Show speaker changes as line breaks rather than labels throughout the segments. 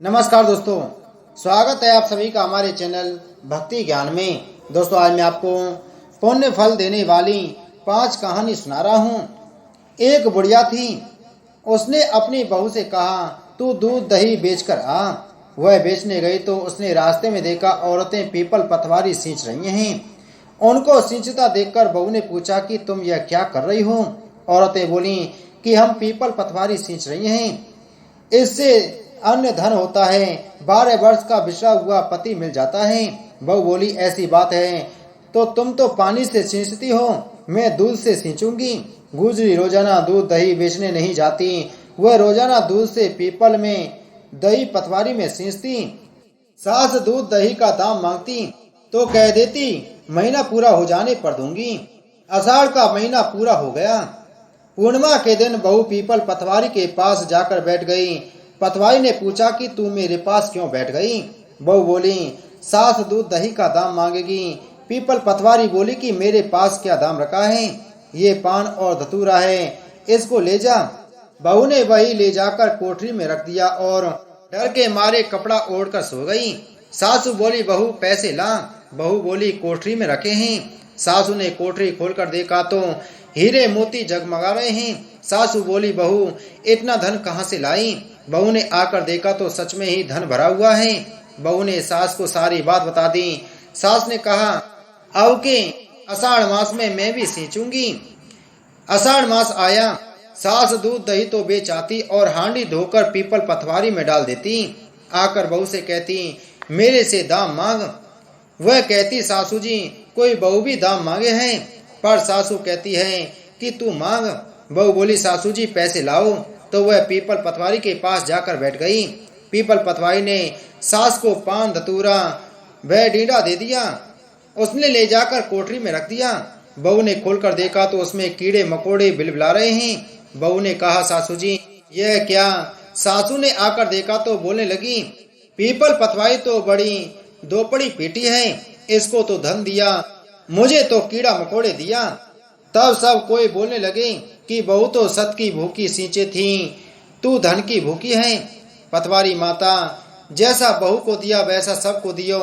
नमस्कार दोस्तों, स्वागत है आप सभी का हमारे चैनल भक्ति ज्ञान में। दोस्तों, आज मैं आपको पुण्य फल देने वाली 5 कहानी सुना रहा हूँ। एक बुढ़िया थी, उसने अपनी बहू से कहा, तू दूध दही बेचकर आ। वह बेचने गई तो उसने रास्ते में देखा औरतें पीपल पतवारी सींच रही हैं। उनको सींचता देखकर बहू ने पूछा कि तुम यह क्या कर रही हो? औरतें बोली कि हम पीपल पतवारी सींच रही हैं, इससे अन्य धन होता है, 12 वर्ष का बिछड़ा हुआ पति मिल जाता है। बहू बोली, ऐसी बात है तो तुम तो पानी से सींचती हो, मैं दूध से सींचूंगी। गुजरी रोजाना दूध दही बेचने नहीं जाती, वह रोजाना दूध से पीपल में दही पतवारी में सींचती। सास दूध दही का दाम मांगती तो कह देती महीना पूरा हो जाने पर दूंगी। आषाढ़ का महीना पूरा हो गया। पूर्णिमा के दिन बहू पीपल पतवारी के पास जाकर बैठ गई। पतवारी ने पूछा कि तू मेरे पास क्यों बैठ गई? बहू बोली, सास दूध दही का दाम मांगेगी। पीपल पतवारी बोली कि मेरे पास क्या दाम रखा है, ये पान और धतूरा है, इसको ले जा। बहू ने वही ले जाकर कोठरी में रख दिया और डर के मारे कपड़ा ओढ़कर सो गई। सासू बोली, बहू पैसे ला। बहू बोली, कोठरी में रखे हैं। सासू ने कोठरी खोलकर देखा तो हीरे मोती जगमगा रहे हैं। सासू बोली, बहू इतना धन कहाँ से लाई? बहू ने आकर देखा तो सच में ही धन भरा हुआ है। बहू ने सास को सारी बात बता दी। सास ने कहा, अब के आषाढ़ मास में मैं भी सींचूंगी। आषाढ़ मास आया, सास दूध दही तो बेच आती और हांडी धोकर पीपल पतवारी में डाल देती। आकर बहू से कहती, मेरे से दाम मांग। वह कहती, सासू जी कोई बहू भी दाम मांगे हैं, पर सासू कहती है कि तू मांग। बहू बोली, सासू जी पैसे लाओ। तो वह पीपल पतवारी के पास जाकर बैठ गई। पीपल पतवारी ने सास को पान धतूरा वह डीडा दे दिया। उसने ले जाकर कोठरी में रख दिया। बहू ने खोलकर देखा तो उसमें कीड़े मकोड़े बिलबिला रहे हैं। बहू ने कहा, सासू जी यह क्या? सासू ने आकर देखा तो बोलने लगी, पीपल पतवारी तो बड़ी दोपड़ी पीटी है, इसको तो धन दिया, मुझे तो कीड़ा मकोड़े दिया। तब सब कोई बोलने लगे कि बहू तो सत की भूखी सींचे थी, तू धन की भूखी है। पतवारी माता, जैसा बहू को दिया वैसा सबको दियो,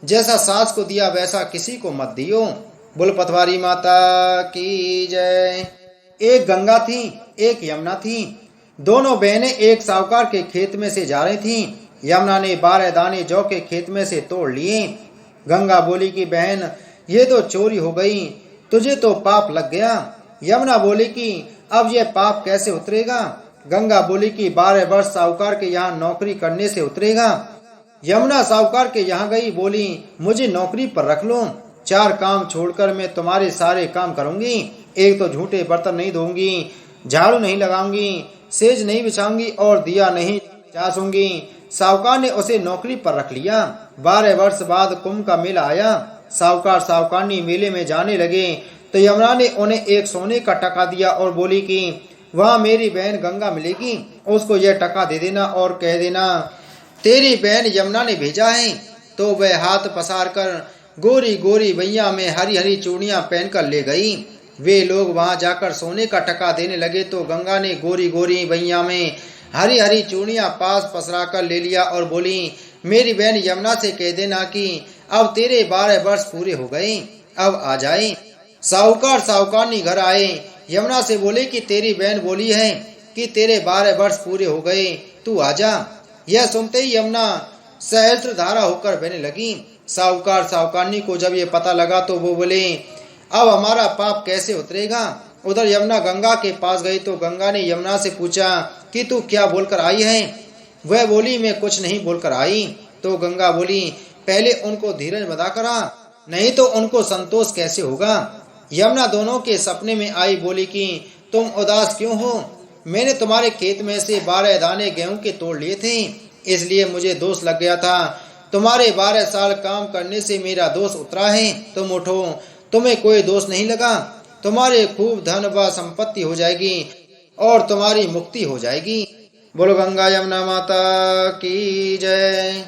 जैसा सास को दिया वैसा किसी को मत दियो। बोल पतवारी माता की जय। एक गंगा थी, एक यमुना थी। दोनों बहनें एक साहूकार के खेत में से जा रही थीं। यमुना ने 12 दाने जौ के खेत में से तोड़ लिए। गंगा बोली कि बहन ये तो चोरी हो गई, तुझे तो पाप लग गया। यमुना बोली कि अब यह पाप कैसे उतरेगा? गंगा बोली कि 12 वर्ष साहूकार के यहाँ नौकरी करने से उतरेगा। यमुना साहूकार के यहाँ गई, बोली मुझे नौकरी पर रख लो, 4 काम छोड़कर मैं तुम्हारे सारे काम करूंगी। एक तो झूठे बर्तन नहीं धोऊंगी, झाड़ू नहीं लगाऊंगी, सेज नहीं बिछाऊंगी और दिया नहीं चासूंगी। साहूकार ने उसे नौकरी पर रख लिया। 12 वर्ष बाद कुंभ का मेला आया। साहूकार साहूकारनी मेले में जाने लगे तो यमुना ने उन्हें एक सोने का टका दिया और बोली कि वहाँ मेरी बहन गंगा मिलेगी, उसको यह टका दे देना और कह देना तेरी बहन यमुना ने भेजा है। तो वह हाथ पसार कर गोरी गोरी भैया में हरी हरी चूड़ियां पहनकर ले गई। वे लोग वहां जाकर सोने का टका देने लगे तो गंगा ने गोरी गोरी भैया में हरी हरी चूड़ियां पास पसरा कर ले लिया और बोली, मेरी बहन यमुना से कह देना कि अब तेरे 12 वर्ष पूरे हो गए, अब आ जाए। साहूकार साहूकारनी घर आए। यमुना से बोले कि तेरी बहन बोली है कि तेरे 12 वर्ष पूरे हो गए, तू आजा। यह सुनते ही यमुना सहस्त्र धारा होकर बहने लगी। साहूकार साहूकारनी को जब ये पता लगा तो वो बोले, अब हमारा पाप कैसे उतरेगा? उधर यमुना गंगा के पास गई तो गंगा ने यमुना से पूछा कि तू क्या बोलकर आई है? वह बोली, मैं कुछ नहीं बोलकर आई। तो गंगा बोली, पहले उनको धीरज बंधा करा, नहीं तो उनको संतोष कैसे होगा। यमुना दोनों के सपने में आई, बोली कि तुम उदास क्यों हो? मैंने तुम्हारे खेत में से 12 दाने गेहूं के तोड़ लिए थे, इसलिए मुझे दोष लग गया था। तुम्हारे 12 साल काम करने से मेरा दोष उतरा है। तुम उठो, तुम्हें कोई दोष नहीं लगा। तुम्हारे खूब धन व संपत्ति हो जाएगी और तुम्हारी मुक्ति हो जाएगी। बोलो गंगा यमुना माता की जय।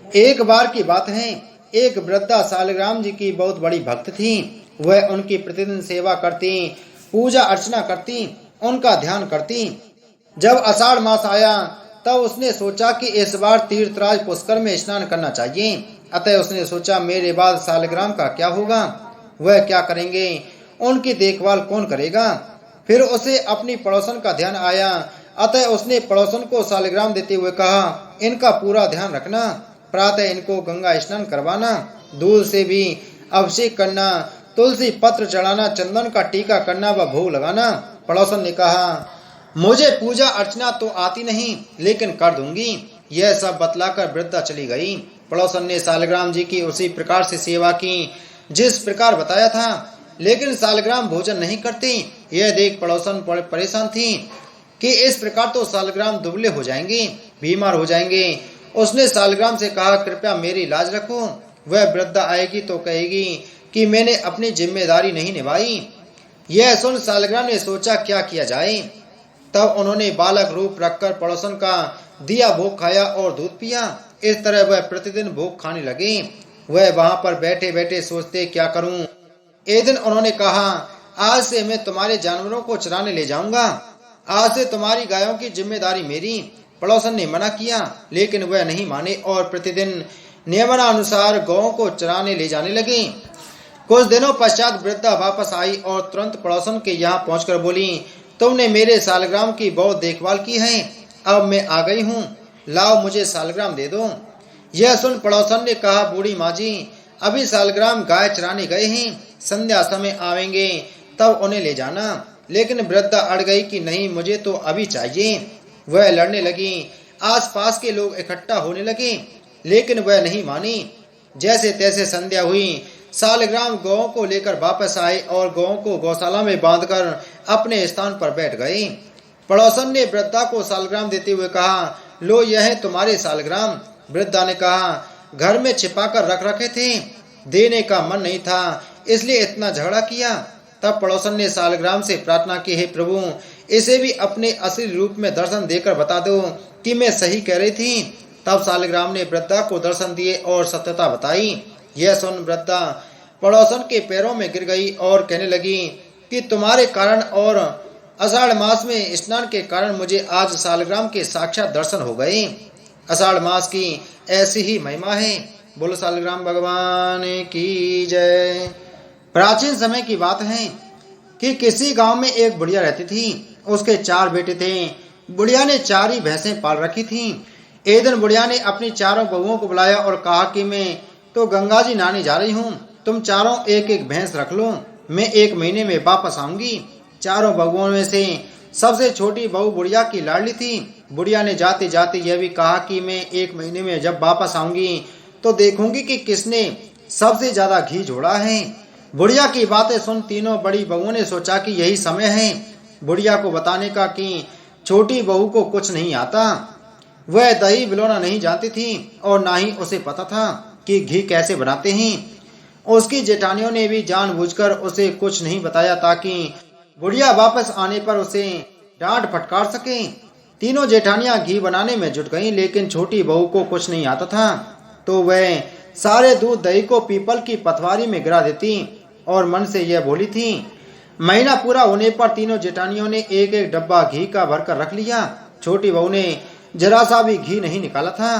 एक बार की बात है, एक वृद्धा सालिग्राम जी की बहुत बड़ी भक्त थी। वह उनकी प्रतिदिन सेवा करती, पूजा अर्चना करती, उनका ध्यान करती। जब आषाढ़ मास आया तब उसने सोचा कि इस बार तीर्थराज पुष्कर में स्नान करना चाहिए। अतः उसने सोचा मेरे बाद सालग्राम का क्या होगा, वह क्या करेंगे, उनकी देखभाल कौन करेगा। फिर उसे अपनी पड़ोसन का ध्यान आया। अतः उसने पड़ोसन को सालग्राम देते हुए कहा, इनका पूरा ध्यान रखना, प्रातः इनको गंगा स्नान करवाना, दूध से भी अभिषेक करना, तुलसी पत्र चढ़ाना, चंदन का टीका करना व भोग लगाना। पड़ोसन ने कहा, मुझे पूजा अर्चना तो आती नहीं, लेकिन कर दूंगी। यह सब बतलाकर वृद्धा चली गई। पड़ोसन ने सालग्राम जी की उसी प्रकार से सेवा की जिस प्रकार बताया था, लेकिन सालग्राम भोजन नहीं करती। यह देख पड़ोसन परेशान थी कि इस प्रकार तो सालग्राम दुबले हो जाएंगे, बीमार हो जाएंगे। उसने सालग्राम से कहा, कृपया मेरी लाज रखो, वह वृद्धा आएगी तो कहेगी कि मैंने अपनी जिम्मेदारी नहीं निभाई। यह सुन सालग्राम ने सोचा क्या किया जाए। तब उन्होंने बालक रूप रखकर पड़ोसन का दिया भोग खाया और दूध पिया। इस तरह वह प्रतिदिन भोग खाने लगे। वह वहां पर बैठे बैठे सोचते क्या करूं। एक दिन उन्होंने कहा, आज से मैं तुम्हारे जानवरों को चराने ले जाऊंगा, आज से तुम्हारी गायों की जिम्मेदारी मेरी। पड़ोसन ने मना किया, लेकिन वह नहीं माने और प्रतिदिन नियमानुसार गौओं को चराने ले जाने लगे। कुछ दिनों पश्चात वृद्धा वापस आई और तुरंत पड़ोसन के यहाँ पहुंचकर बोली, तुमने मेरे सालग्राम की बहुत देखभाल की है, अब मैं आ गई हूँ, लाओ मुझे सालग्राम दे दो। यह सुन पड़ोसन ने कहा, बूढ़ी माँ जी, अभी सालग्राम गाय चराने गए हैं, संध्या समय आवेंगे तब उन्हें ले जाना। लेकिन वृद्धा अड़ गई कि नहीं, मुझे तो अभी चाहिए। वह लड़ने लगी। आसपास के लोग इकट्ठा होने लगे, लेकिन वह नहीं मानी। जैसे तैसे संध्या हुई। सालग्राम गौओं को लेकर वापस आए और गौओं को गौशाला में बांधकर अपने स्थान पर बैठ गए। पड़ोसन ने वृद्धा को सालग्राम देते हुए कहा, लो यह है तुम्हारे सालग्राम। वृद्धा ने कहा, घर में छिपाकर रख रखे थे, देने का मन नहीं था, इसलिए इतना झगड़ा किया। तब पड़ोसन ने सालग्राम से प्रार्थना की, हे प्रभु, इसे भी अपने असली रूप में दर्शन देकर बता दो कि मैं सही कह रही थी। तब सालग्राम ने वृद्धा को दर्शन दिए और सत्यता बताई। यह सुन वृद्धा पड़ोसन के पैरों में गिर गई और कहने लगी कि तुम्हारे कारण और आषाढ़ मास में स्नान के कारण मुझे आज सालग्राम के साक्षात दर्शन हो गए। आषाढ़ मास की ऐसी ही महिमा है। बोलो सालग्राम भगवान की जय। प्राचीन समय की बात है कि किसी गांव में एक बुढ़िया रहती थी। उसके 4 बेटे थे। बुढ़िया ने 4 ही भैंसें पाल रखी थी। एक दिन बुढ़िया ने अपनी चारों बहुओं को बुलाया और कहा कि मैं तो गंगा जी नहाने जा रही हूँ, तुम चारों एक एक भैंस रख लो, मैं 1 महीने में वापस आऊंगी। चारों बहुओं में से सबसे छोटी बहू बुढ़िया की लाडली थी। बुढ़िया ने जाते जाते यह भी कहा कि मैं 1 महीने में जब वापस आऊंगी तो देखूंगी कि किसने सबसे ज्यादा घी जोड़ा है। बुढ़िया की बातें सुन तीनों बड़ी बहुओं ने सोचा कि यही समय है बुढ़िया को बताने का कि छोटी बहू को कुछ नहीं आता। वह दही बिलोना नहीं जानती थी और ना ही उसे पता था कि घी कैसे बनाते हैं। उसकी जेठानियों ने भी जानबूझकर उसे कुछ नहीं बताया ताकि बुढ़िया वापस आने पर उसे डांट फटकार सके। तीनों जेठानियां घी बनाने में जुट गईं, लेकिन छोटी बहू को कुछ नहीं आता था तो वह सारे दूध दही को पीपल की पथवारी में गिरा देती और मन से यह बोली थी। महीना पूरा होने पर तीनों जेठानियों ने एक एक डब्बा घी का भरकर रख लिया। छोटी बहू ने जरा सा भी घी नहीं निकाला था।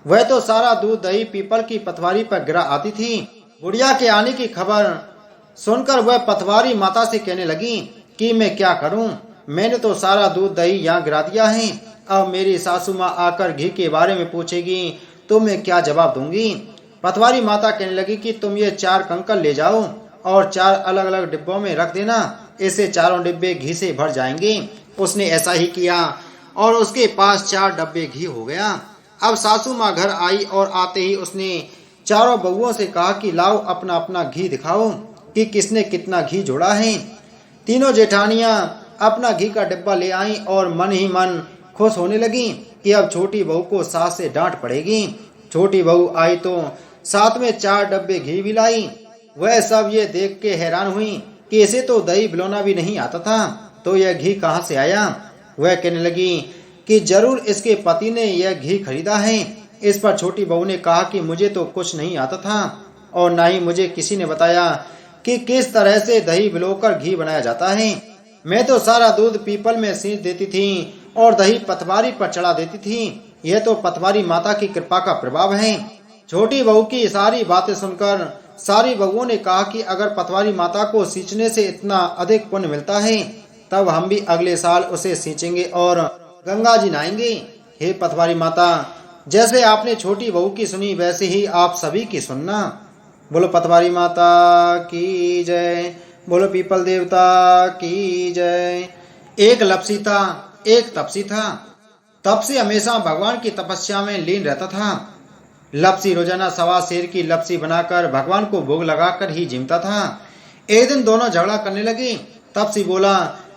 वह तो सारा दूध दही पीपल की पथवारी पर गिरा आती थी। बुढ़िया के आने की खबर सुनकर वह पथवारी माता से कहने लगी कि मैं क्या करूं, मैंने तो सारा दूध दही यहाँ गिरा दिया है, अब मेरी सासू माँ आकर घी के बारे में पूछेगी तो मैं क्या जवाब दूंगी। पथवारी माता कहने लगी कि तुम ये 4 कंकल ले जाओ और 4 अलग अलग डिब्बों में रख देना, इससे चारों डिब्बे घी से भर जाएंगे। उसने ऐसा ही किया और उसके पास 4 डब्बे घी हो गया। अब सासू माँ घर आई और आते ही उसने चारों बहुओं से कहा कि लाओ अपना अपना घी दिखाओ कि किसने कितना घी जोड़ा है। तीनों जेठानियां अपना घी का डिब्बा ले आईं और मन ही मन खुश होने लगी कि अब छोटी बहू को सास से डांट पड़ेगी। छोटी बहू आई तो साथ में 4 डब्बे घी भी लाई। वह सब ये देख के हैरान हुई कि इसे तो दही बिलोना भी नहीं आता था, तो यह घी कहाँ से आया। वह कहने लगी कि जरूर इसके पति ने यह घी खरीदा है। इस पर छोटी बहू ने कहा कि मुझे तो कुछ नहीं आता था और ना ही मुझे किसी ने बताया कि किस तरह से दही बिलोकर घी बनाया जाता है। मैं तो सारा दूध पीपल में सींच देती थी और दही पतवारी पर चढ़ा देती थी। यह तो पतवारी माता की कृपा का प्रभाव है। छोटी बहू की सारी बातें सुनकर सारी बहुओं ने कहा कि अगर पतवारी माता को सींचने से इतना अधिक पुण्य मिलता है तब हम भी अगले साल उसे सींचेंगे और गंगा जी नहाएंगे। हे पतवारी माता, जैसे आपने छोटी बहू की सुनी वैसे ही आप सभी की सुनना। बोलो पतवारी माता की जय। बोलो पीपल देवता की जय। एक लपसी था, एक तपसी था। तपसी हमेशा भगवान की तपस्या में लीन रहता था। लपसी रोजाना सवा शेर की लपसी बनाकर भगवान को भोग लगाकर ही जिमता था। एक दिन दोनों झगड़ा करने लगे। तपसी बोला,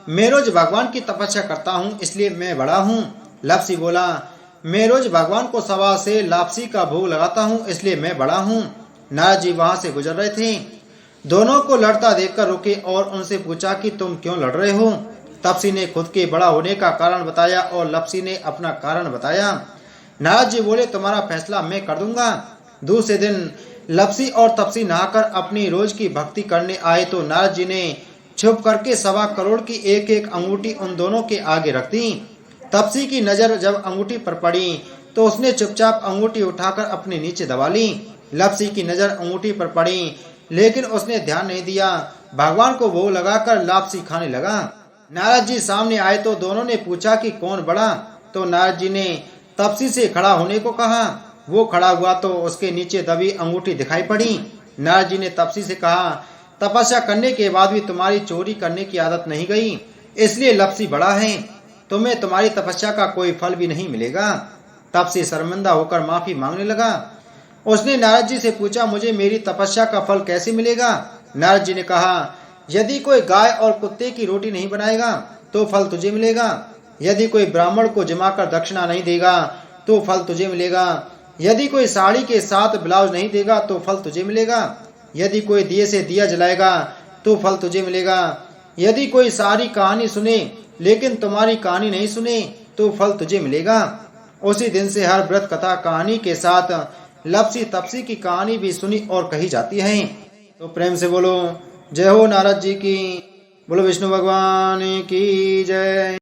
मैं रोज भगवान की तपस्या करता हूँ इसलिए मैं बड़ा हूँ। लपसी बोला, मैं रोज भगवान को सवा से लापसी का भोग लगाता हूँ इसलिए मैं बड़ा हूँ। नारद जी वहां से गुजर रहे थे। दोनों को लड़ता देखकर रुके और उनसे पूछा कि तुम क्यों लड़ रहे हो। तपसी ने खुद के बड़ा होने का कारण बताया और लपसी ने अपना कारण बताया। नारद जी बोले, तुम्हारा फैसला मैं कर दूंगा। दूसरे दिन लपसी और तपसी नहाकर अपनी रोज की भक्ति करने आए तो नारद जी ने छुप करके 1.25 करोड़ की एक एक अंगूठी उन दोनों के आगे रख दी। तपसी की नजर जब अंगूठी पर पड़ी तो उसने चुपचाप अंगूठी उठाकर अपने नीचे दबा ली। लपसी की नजर अंगूठी पर पड़ी लेकिन उसने ध्यान नहीं दिया। भगवान को भोग लगाकर लापसी खाने लगा। नारद जी सामने आए तो दोनों ने पूछा कि कौन बड़ा। तो नारद जी ने तपसी से खड़ा होने को कहा। वो खड़ा हुआ तो उसके नीचे दबी अंगूठी दिखाई पड़ी। नारद जी ने तपसी से कहा, तपस्या करने के बाद भी तुम्हारी चोरी करने की आदत नहीं गई, इसलिए लपसी बड़ा है। तुम्हें तुम्हारी तपस्या का कोई फल भी नहीं मिलेगा। तपसी शर्मिंदा होकर माफी मांगने लगा। उसने नारद जी से पूछा, मुझे मेरी तपस्या का फल कैसे मिलेगा। नारद जी ने कहा, यदि कोई गाय और कुत्ते की रोटी नहीं बनाएगा तो फल तुझे मिलेगा। यदि कोई ब्राह्मण को जमाकर दक्षिणा नहीं देगा तो फल तुझे मिलेगा। यदि कोई साड़ी के साथ ब्लाउज नहीं देगा तो फल तुझे मिलेगा। यदि कोई दिए से दिया जलाएगा तो फल तुझे मिलेगा। यदि कोई सारी कहानी सुने लेकिन तुम्हारी कहानी नहीं सुने तो फल तुझे मिलेगा। उसी दिन से हर व्रत कथा कहानी के साथ लपसी तपसी की कहानी भी सुनी और कही जाती है। तो प्रेम से बोलो जय हो नारद जी की। बोलो विष्णु भगवान की जय।